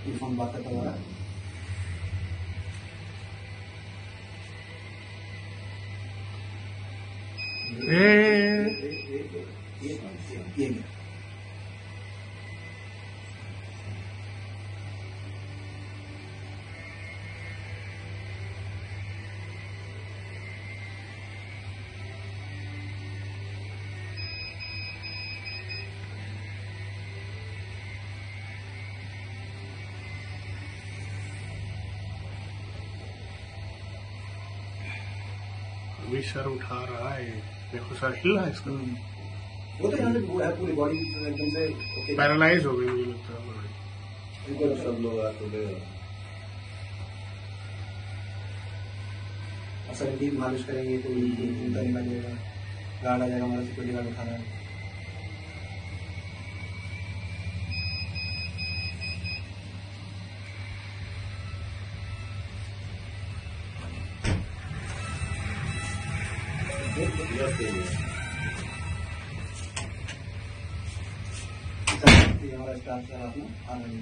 इरफान बात करता हुआ ये अभी सर उठा रहा है, देखो सर हिल रहा है इसका। वो तो यहाँ से वो है पूरी बॉडी एकदम से पैरालाइज हो गई मुझे लगता है बॉडी। इनको सब लोग असल की मालिश करेंगे तो चिंता नहीं लगेगा, गार्ड आ जाएगा हमारा सिक्योरिटी गार्ड उठाना है। हमारा स्टाफ सर अपना आनंद